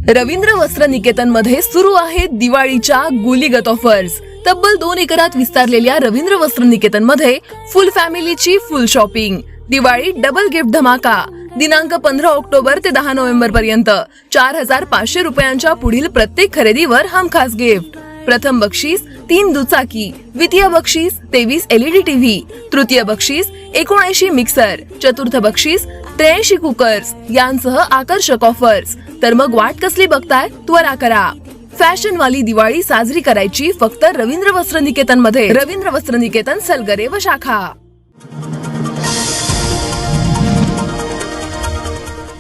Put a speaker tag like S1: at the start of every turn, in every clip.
S1: रवींद्र वस्त्र निकेतन मध्ये सुरू आहेत दिवाळीच्या गुलीगत ऑफर्स। तब्बल 2 एकरात विस्तारलेल्या रवींद्र वस्त्र निकेतन मध्ये फुल फॅमिलीची full shopping. Diwali double gift धमाका दिनांक 15 ऑक्टोबर ते 10 नोव्हेंबर पर्यंत 4500 रुपयांच्या पुढील प्रत्येक खरेदीवर हमखास गिफ्ट। प्रथम बक्षीस 3 दुचाकी, द्वितीय बक्षीस 23 LED टीव्ही, तृतीय बक्षीस 79 मिक्सर, चतुर्थ बक्षीस 83 कुकर्स यांसह आकर्षक ऑफर्स। तर मग वाट कसली बघताय, त्वरा करा। फॅशन वाली दिवाळी साजरी करायची फक्त रवींद्र वस्त्र निकेतन मध्ये। रवींद्र वस्त्र निकेतन, सलगरे व शाखा।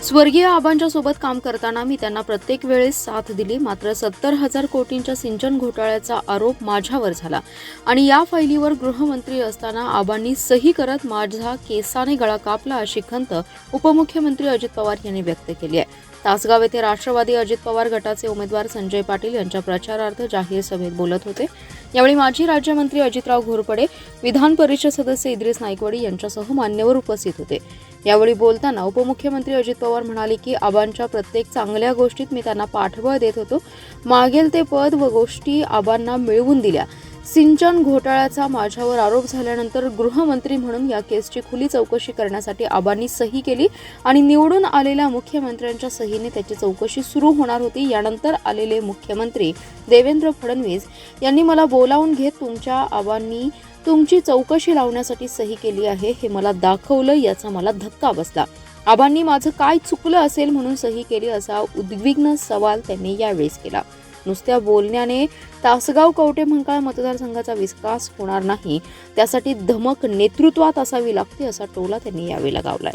S2: स्वर्गीय आबांच्या सोबत काम करताना मी त्यांना प्रत्येक वेळेस साथ दिली, मात्र 70,000 कोटींच्या सिंचन घोटाळ्याचा आरोप माझ्यावर झाला आणि या फाईलीवर गृहमंत्री असताना आबांनी सही करत माझा केसाने गळा कापला, अशी खंत उपमुख्यमंत्री अजित पवार यांनी व्यक्त केली आहे। तासगाव येथे राष्ट्रवादी अजित पवार गटाचे उमेदवार संजय पाटील यांच्या प्रचारार्थ जाहीर सभेत बोलत होते। यावेळी माजी राज्यमंत्री अजितराव घोरपडे, विधान परिषद सदस्य इद्रिस नाईकवाडी यांच्यासह मान्यवर उपस्थित होते। यावेळी बोलताना उपमुख्यमंत्री अजित पवार म्हणाले की आबांच्या प्रत्येक चांगल्या गोष्टीत मी त्यांना पाठबळ देत होतो, मागेल ते पद व गोष्टी आबांना मिळवून दिल्या। सिंचन घोटाळ्याचा माझ्यावर आरोप झाल्यानंतर गृहमंत्री म्हणून या केसची खुली चौकशी करण्यासाठी आबांनी सही केली आणि निवडून आलेल्या मुख्यमंत्र्यांच्या सहीने त्याची चौकशी सुरू होणार होती। यानंतर आलेले मुख्यमंत्री देवेंद्र फडणवीस यांनी मला बोलावून घेत तुमच्या आबांनी तुमची चौकशी लावण्यासाठी सही केली आहे हे मला दाखवलं, याचा मला धक्का बसला। आबांनी माझं काय चुकलं असेल म्हणून सही केली, असा उद्विग्न सवाल त्यांनी यावेळेस केला। नुसत्या बोलण्याने तासगाव कवठे महांकाळ मतदारसंघाचा विकास होणार नाही, त्यासाठी धमक नेतृत्वात असावी लागते, असा टोला त्यांनी यावेळी लगावलाय।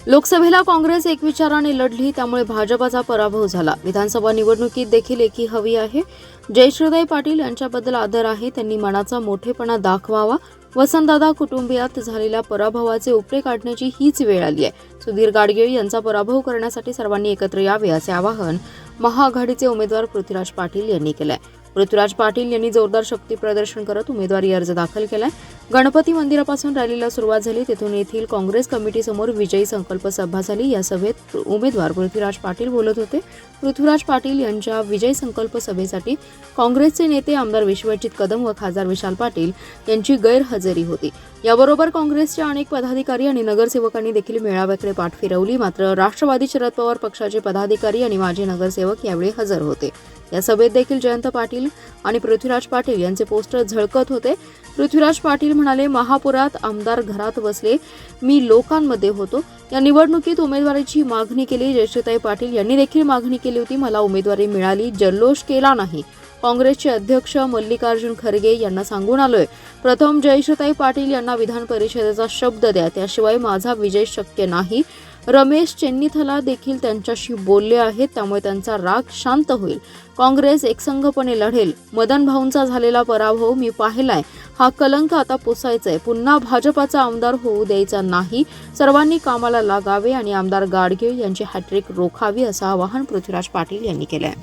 S2: लोकसभेला काँग्रेस एकविचाराने लढली, त्यामुळे भाजपचा पराभव झाला। विधानसभा निवडणुकीत देखील एकी हवी आहे। जयश्रीताई पाटील यांच्याबद्दल आदर आहे, त्यांनी मनाचा मोठेपणा दाखवावा। वसंतदादा कुटुंबियात झालेल्या पराभवाचे उपरे काढण्याची हीच वेळ आली आहे। सुधीर गाडगीळ यांचा पराभव करण्यासाठी सर्वांनी एकत्र यावे, असे आवाहन महाआघाडीचे उमेदवार पृथ्वीराज पाटील यांनी केलंय। पृथ्वीराज पाटील यांनी जोरदार शक्ती प्रदर्शन करत उमेदवारी अर्ज दाखल केलाय। गणपती मंदिरापासून रॅलीला सुरुवात झाली, तेथून येथील काँग्रेस कमिटी समोर विजयी संकल्प सभा झाली। या सभेत उमेदवार पृथ्वीराज पाटील बोलत होते। पृथ्वीराज पाटील यांच्या विजयी संकल्प सभेसाठी काँग्रेसचे नेते आमदार विश्वजित कदम व खासदार विशाल पाटील यांची गैरहजेरी होती। याबरोबर काँग्रेसच्या अनेक पदाधिकारी आणि नगरसेवकांनी देखील मेळाव्याकडे पाठ फिरवली, मात्र राष्ट्रवादी शरद पवार पक्षाचे पदाधिकारी आणि माजी नगरसेवक यावेळी हजर होते। या सभेत देखील जयंत पाटील आणि पृथ्वीराज पाटील यांचे पोस्टर झळकत होते। पृथ्वीराज पाटील म्हणाले, महापुरात आमदार घरात बसले, मी लोकांमध्ये होतो। या निवडणुकीत उमेदवारीची मागणी केली। जयश्रीताई पाटील यांनी देखील मागणी केली होती, मला उमेदवारी मिळाली, जल्लोष केला नाही। काँग्रेसचे अध्यक्ष मल्लिकार्जुन खरगे यांना सांगून आलोय, प्रथम जयश्रीताई पाटील यांना विधान परिषदेचा शब्द द्या, त्याशिवाय माझा विजय शक्य नाही। रमेश चेन्नीथला देखील त्यांच्याशी बोलले आहेत, त्यामुळे त्यांचा राग शांत होईल। काँग्रेस एकसंघपणे लढेल। मदन भाऊंचा झालेला पराभव मी पाहिलाय, हा कलंक आता पुसायचाय। पुन्हा भाजपाचा आमदार होऊ द्यायचा नाही। सर्वांनी कामाला लागावे आणि आमदार गाडगीळ यांची हॅट्रिक रोखावी, असं आवाहन पृथ्वीराज पाटील यांनी केलंय।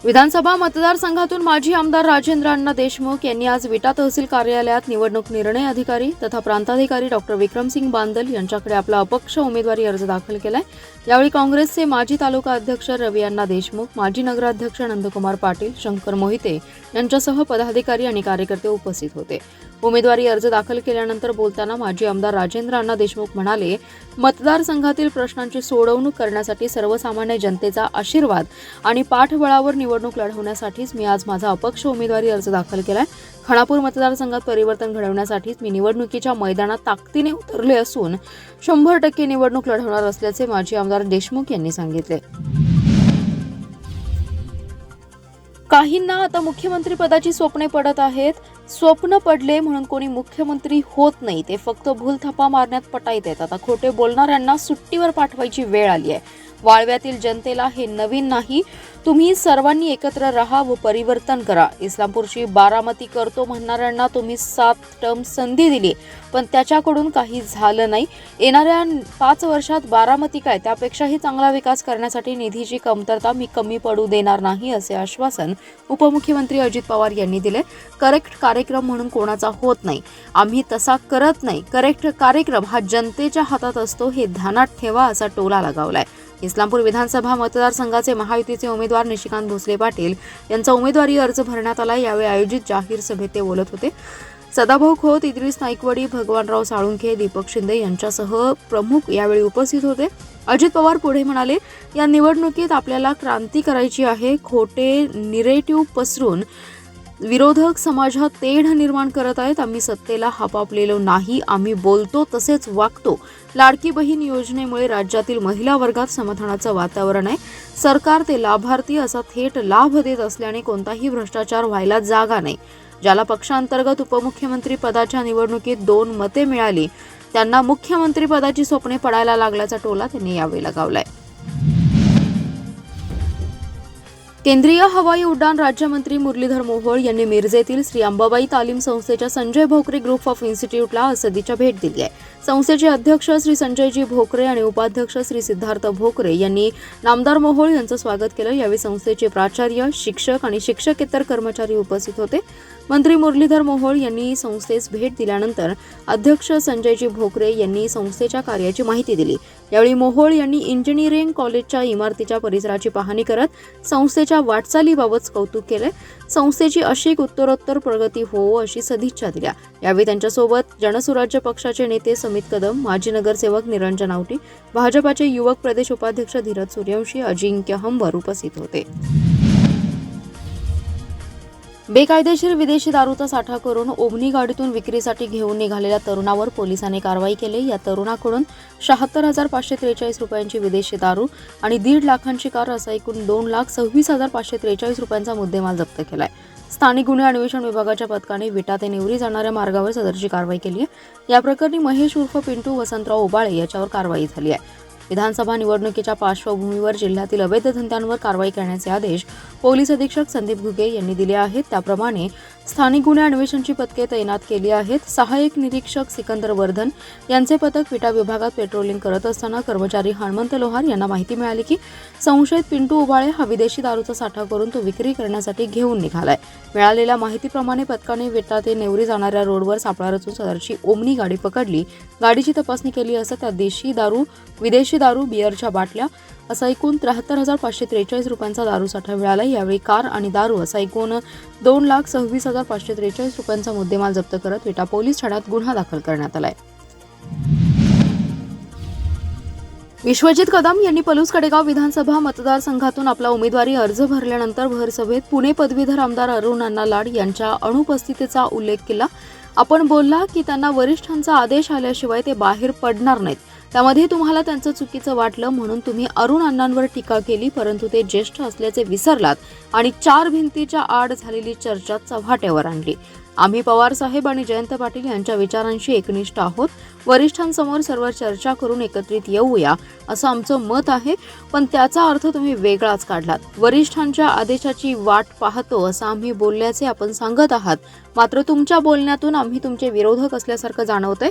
S2: विधानसभा मतदारसंघातून माजी आमदार राजेंद्र अण्णा देशमुख यांनी आज विटा तहसील कार्यालयात निवडणूक निर्णय अधिकारी तथा प्रांताधिकारी डॉक्टर विक्रमसिंग बांदल यांच्याकडे आपला अपक्ष उमेदवारी अर्ज दाखल केलाय। यावेळी काँग्रेसचे माजी तालुका अध्यक्ष रवी अण्णा देशमुख, माजी नगराध्यक्ष नंदकुमार पाटील, शंकर मोहिते यांच्यासह पदाधिकारी आणि कार्यकर्ते उपस्थित होते। उमेदवारी अर्ज दाखल केल्यानंतर बोलताना माजी आमदार राजेंद्र अण्णा देशमुख म्हणाले, मतदारसंघातील प्रश्नांची सोडवणूक करण्यासाठी सर्वसामान्य जनतेचा आशीर्वाद आणि पाठबळावर निवडणूक लढवण्यासाठीच मी आज माझा अपक्ष उमेदवारी अर्ज दाखल केलाय। खानापूर मतदारसंघात परिवर्तन घडवण्यासाठीच मी निवडणुकीच्या मैदानात ताकदीने उतरले असून 100% निवडणूक लढवणार असल्याचे माजी आमदार देशमुख यांनी सांगितले। काहींना आता मुख्यमंत्री पदाची स्वप्ने पडत आहेत। स्वप्न पडले म्हणून कोणी मुख्यमंत्री होत नाही, ते फक्त भूलथापा मारण्यात पटाईत आहेत। आता खोटे बोलणाऱ्यांना सुट्टीवर पाठवायची वेळ आली आहे। वाळव्यातील जनतेला हे नवीन नाही. तुम्ही सर्वांनी एकत्र राहा व परिवर्तन करा. इस्लामपूरची बारामती करतो म्हणणाऱ्यांना तुम्ही 7 टर्म संधी दिली, पण त्याच्याकडून काही झालं नाही. येणाऱ्या 5 वर्षात बारामती काय त्यापेक्षाही चांगला विकास करण्यासाठी निधीची कमतरता मी कमी पडू देणार नाही, असे आश्वासन उपमुख्यमंत्री अजित पवार यांनी दिले. करेक्ट कार्यक्रम म्हणून कोणाचा होत नाही. आम्ही तसा करत नाही. करेक्ट कार्यक्रम हा जनतेच्या हातात असतो, हे ध्यानात ठेवा, असा टोला लगावलाय. इस्लामपूर विधानसभा मतदारसंघाचे महायुतीचे उमेदवार निशिकांत भोसले पाटील यांचा उमेदवारी अर्ज भरण्यात आला. यावेळी आयोजित जाहीर सभेत ते बोलत होते. सदाभाऊ खोत, इद्रिस नाईकवडी, भगवानराव साळुंखे, दीपक शिंदे यांच्यासह प्रमुख यावेळी उपस्थित होते. अजित पवार पुढे म्हणाले, या निवडणुकीत आपल्याला क्रांती करायची आहे. खोटे निरेटिव्ह पसरून विरोधक समाजात तेढ निर्माण करत आहेत. आम्ही सत्तेला हपापलेलो नाही. आम्ही बोलतो तसेच वागतो. लाडकी बहीण योजनेमुळे राज्यातील महिला वर्गात समाधानाचं वातावरण आहे. सरकार ते लाभार्थी असा थेट लाभ देत असल्याने कोणताही भ्रष्टाचार व्हायला जागा नाही. ज्याला पक्षांतर्गत उपमुख्यमंत्री पदाच्या निवडणुकीत 2 मते मिळाली त्यांना मुख्यमंत्री पदाची स्वप्ने पडायला लागल्याचा टोला त्यांनी यावेळी लगावलाय. केंद्रीय हवाई उड्डाण राज्यमंत्री मुरलीधर मोहोळ यांनी मिरजेतील श्री अंबाबाई तालीम संस्थेच्या संजय भोकरे ग्रुप ऑफ इन्स्टिट्यूटला सदिच्छा भेट दिली आहे. संस्थेचे अध्यक्ष श्री संजयजी भोकरे आणि उपाध्यक्ष श्री सिद्धार्थ भोकरे यांनी नामदार मोहोळ यांचं स्वागत केलं. यावेळी संस्थेचे प्राचार्य, शिक्षक आणि शिक्षकेतर कर्मचारी उपस्थित होते. मंत्री मुरलीधर मोहोळ यांनी संस्थेस भेट दिल्यानंतर अध्यक्ष संजयजी भोकरे यांनी संस्थेच्या कार्याची माहिती दिली. यावेळी मोहोळ यांनी इंजिनिअरिंग कॉलेजच्या इमारतीच्या परिसराची पाहणी करत संस्थेच्या वाटचालीबाबत कौतुक केले. संस्थेची अशी उत्तरोत्तर प्रगती होवो अशी सदिच्छा दिल्या. यावेळी त्यांच्यासोबत जनसुराज्य पक्षाचे नेते समित कदम, माजी नगरसेवक निरंजन आवटी, भाजपाचे युवक प्रदेश उपाध्यक्ष धीरज सूर्यवंशी, अजिंक्य हंबर उपस्थित होते. बेकायदेशीर विदेशी दारूचा साठा करून ओमनी गाडीतून विक्रीसाठी घेऊन निघालेल्या तरुणावर पोलिसांनी कारवाई केली. या तरुणाकडून 76,543 रुपयांची विदेशी दारू आणि 1.5 लाखांची कार असा एकूण 2,26,543 रुपयांचा मुद्देमाल जप्त केलाय. स्थानिक गुन्हे अन्वेषण विभागाच्या पथकाने विटा ते नेवरी जाणाऱ्या मार्गावर सदरची कारवाई केली आहे. या प्रकरणी महेश उर्फ पिंटू वसंतराव उबाळे याच्यावर कारवाई झाली आहे. विधानसभा निवडणुकीच्या पार्श्वभूमीवर जिल्ह्यातील अवैध धंद्यांवर कारवाई करण्याचे आदेश पोलीस अधीक्षक संदीप घुगे यांनी दिले आहेत. त्याप्रमाणे स्थानिक गुन्हे अन्वेषणची पथके तैनात केली आहेत. सहाय्यक निरीक्षक सिकंदर वर्धन यांचे पथक विटा विभागात पेट्रोलिंग करत असताना कर्मचारी हनुमंत लोहार यांना माहिती मिळाली की संशयित पिंटू उबाळे हा विदेशी दारूचा साठा करून तो विक्री करण्यासाठी घेऊन निघालाय. मिळालेल्या माहितीप्रमाणे पथकाने विटा ते नेवरी जाणाऱ्या रोडवर सापळा रचून सदरची ओमनी गाडी पकडली. गाडीची तपासणी केली असता त्यात देशी दारू, विदेशी दारू, बिअरच्या बाटल्या असा एकूण 73,543 रुपयांचा दारूसाठा मिळाला. यावेळी कार आणि दारू असा एकूण 2,26,543 रुपयांचा मुद्देमाल जप्त करत विटा पोलीस ठाण्यात गुन्हा दाखल करण्यात आलाय. विश्वजित कदम यांनी पलूस कडेगाव विधानसभा मतदारसंघातून आपला उमेदवारी अर्ज भरल्यानंतर भरसभेत पुणे पदवीधर आमदार अरुण अण्णा लाड यांच्या अनुपस्थितीचा उल्लेख केला. आपण बोलला की त्यांना वरिष्ठांचा आदेश आल्याशिवाय ते बाहेर पडणार नाहीत. त्यामध्ये तुम्हाला त्यांचं चुकीचं वाटलं म्हणून तुम्ही अरुण अण्णांवर टीका केली, परंतु ते ज्येष्ठ असल्याचे विसरलात आणि 4 भिंतीच्या आड झालेली चर्चा चव्हाट्यावर आणली. आम्ही पवार साहेब आणि जयंत पाटील यांच्या विचारांशी एकनिष्ठ आहोत. वरिष्ठांसमोर सर्व चर्चा करून एकत्रित येऊया असं आमचं मत आहे, पण त्याचा अर्थ तुम्ही वेगळाच काढलात. वरिष्ठांच्या आदेशाची वाट पाहतो असं आम्ही बोलल्याचे आपण सांगत आहात, मात्र तुमच्या बोलण्यातून आम्ही तुमचे विरोधक असल्यासारखं जाणवतंय.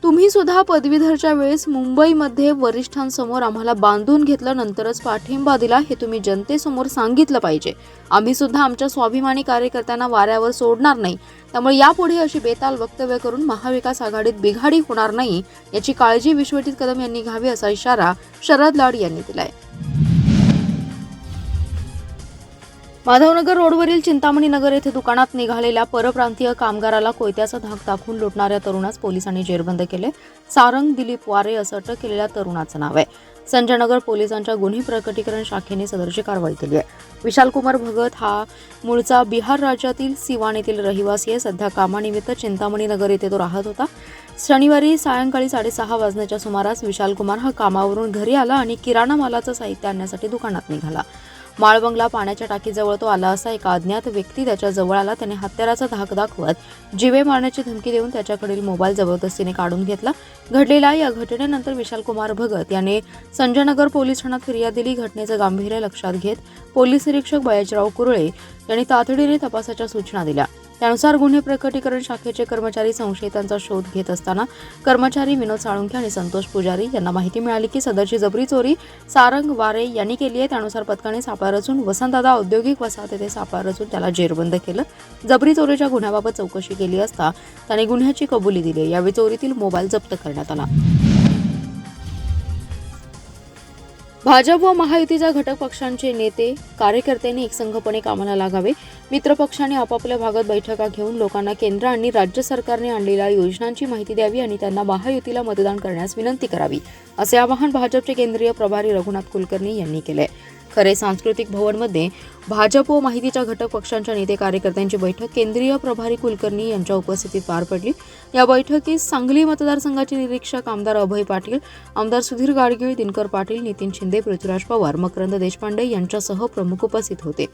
S2: तुम्ही सुद्धा पदवीधरच्या वेळेस मुंबईमध्ये वरिष्ठांसमोर आम्हाला बांधून घेतलं, नंतरच पाठिंबा दिला हे तुम्ही जनतेसमोर सांगितलं पाहिजे. आम्ही सुद्धा आमच्या स्वाभिमानी कार्यकर्त्यांना वाऱ्यावर सोडणार नाही. त्यामुळे यापुढे अशी बेताल वक्तव्य करून महाविकास आघाडीत बिघाडी होणार नाही याची काळजी विश्वजित कदम यांनी घ्यावी असा इशारा शरद लाड यांनी दिलाय. माधवनगर रोडवरील चिंतामणी नगर येथे दुकानात निघालेल्या परप्रांतीय कामगाराला कोयत्याचा धाक दाखवून लुटणाऱ्या तरुणास पोलिसांनी जेरबंद केले. सारंग दिलीप वारे असं अटक केलेल्या तरुणाचं नाव आहे. संजयनगर पोलिसांच्या गुन्हे प्रकटीकरण शाखेने सदरची कारवाई केली आहे. विशालकुमार भगत हा मूळचा बिहार राज्यातील सिवान येथील रहिवासी आहे. सध्या कामानिमित्त चिंतामणी नगर येथे तो राहत होता. शनिवारी सायंकाळी 6:30 वाजण्याच्या सुमारास विशालकुमार हा कामावरून घरी आला आणि किराणा मालाचं साहित्य आणण्यासाठी दुकानात निघाला. माळबंगला पाण्याच्या टाकीजवळ तो आला असता एका अज्ञात व्यक्ती त्याच्या जवळ आला. त्याने हत्याराचा धाक दाखवत जीवे मारण्याची धमकी देऊन त्याच्याकडील मोबाईल जबरदस्तीने काढून घेतला. घडलेल्या या घटनेनंतर विशाल कुमार भगत याने संजयनगर पोलीस ठाण्यात फिर्याद दिली. घटनेचं गांभीर्य लक्षात घेत पोलीस निरीक्षक बयाजीराव कुरळे यांनी तातडीने तपासाच्या सूचना दिल्या. त्यानुसार गुन्हे प्रकटीकरण शाखेचे कर्मचारी संशयितांचा शोध घेत असताना कर्मचारी विनोद साळुंखे आणि संतोष पुजारी यांना माहिती मिळाली की सदरची जबरी चोरी सारंग वारे यांनी केली आहे. त्यानुसार पथकाने सापळा रचून वसंतदादा औद्योगिक वसाहत येथे सापळा रचून त्याला जेरबंद केलं. जबरी चोरीच्या गुन्ह्याबाबत चौकशी केली असता त्याने गुन्ह्याची कबुली दिली. यावेळी चोरीतील मोबाईल जप्त करण्यात आला. भाजप व महायुतीच्या घटक पक्षांचे नेते कार्यकर्त्यांनी एकसंघपणे कामाला लागावे. मित्रपक्षांनी आपापल्या भागात बैठका घेऊन लोकांना केंद्र आणि राज्य सरकारने आणलेल्या योजनांची माहिती द्यावी आणि त्यांना महायुतीला मतदान करण्यास विनंती करावी, असे आवाहन भाजपचे केंद्रीय प्रभारी रघुनाथ कुलकर्णी यांनी केले. खरे सांस्कृतिक भवनमध्ये भाजप व माहितीच्या घटक पक्षांच्या नेते कार्यकर्त्यांची बैठक केंद्रीय प्रभारी कुलकर्णी यांच्या उपस्थितीत पार पडली. या बैठकीत सांगली मतदारसंघाचे निरीक्षक आमदार अभय पाटील, आमदार सुधीर गाडगीळ, दिनकर पाटील, नितीन शिंदे, पृथ्वीराज पवार, मकरंद देशपांडे यांच्यासह प्रमुख उपस्थित होते.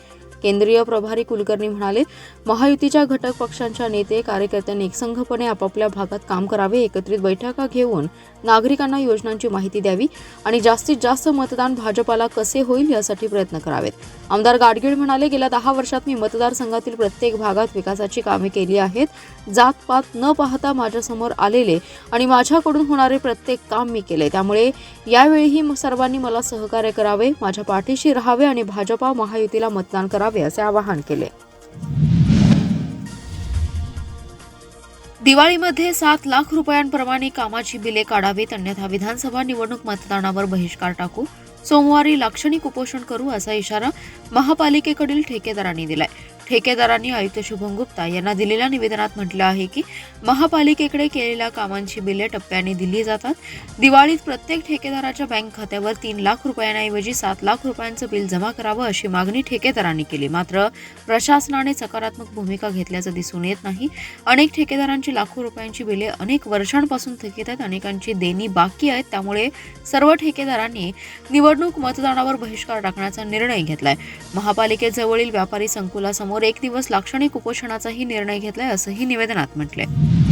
S2: केंद्रीय प्रभारी कुलकर्णी म्हणाले, महायुतीच्या घटक पक्षांच्या नेते कार्यकर्त्यांनी एकसंघपणे आपापल्या भागात काम करावे. एकत्रित बैठका घेऊन नागरिकांना योजनांची माहिती द्यावी आणि जास्तीत जास्त मतदान भाजपाला कसे होईल यासाठी प्रयत्न करावेत. आमदार गाडगीळ म्हणाले, गेल्या 10 वर्षात मी मतदारसंघातील प्रत्येक भागात विकासाची कामे केली आहेत. जातपात न पाहता माझ्यासमोर आलेले आणि माझ्याकडून होणारे प्रत्येक काम मी केले. त्यामुळे यावेळीही सर्वांनी मला सहकार्य करावे, माझ्या पाठीशी राहावे आणि भाजपा महायुतीला मतदान करावे असे आवाहन केले. दिवाळीमध्ये 7 लाख रुपयांप्रमाणे कामाची बिले काढावीत, अन्यथा विधानसभा निवडणूक मतदानावर बहिष्कार टाकू. सोमवारी लाक्षणिक उपोषण करू असा इशारा महापालिकेकडील ठेकेदारांनी दिलाय. ठेकेदारांनी आयुक्त शुभम गुप्ता यांना दिलेल्या निवेदनात म्हटलं आहे की महापालिकेकडे केलेल्या कामांची बिले टप्प्याने दिली जातात. दिवाळीत प्रत्येक ठेकेदाराच्या बँक खात्यावर 3 लाख रुपयांऐवजी 7 लाख रुपयांचं बिल जमा करावं अशी मागणी ठेकेदारांनी केली. मात्र प्रशासनाने सकारात्मक भूमिका घेतल्याचं दिसून येत नाही. अनेक ठेकेदारांची लाखो रुपयांची बिले अनेक वर्षांपासून थकीत आहेत. अनेकांची देणी बाकी आहेत. त्यामुळे सर्व ठेकेदारांनी निवडणूक मतदानावर बहिष्कार टाकण्याचा निर्णय घेतलाय. महापालिकेजवळील व्यापारी संकुलासमोर 1 दिवस लाक्षणिक उपोषणाचाही निर्णय घेतलाय असंही निवेदनात म्हटलंय.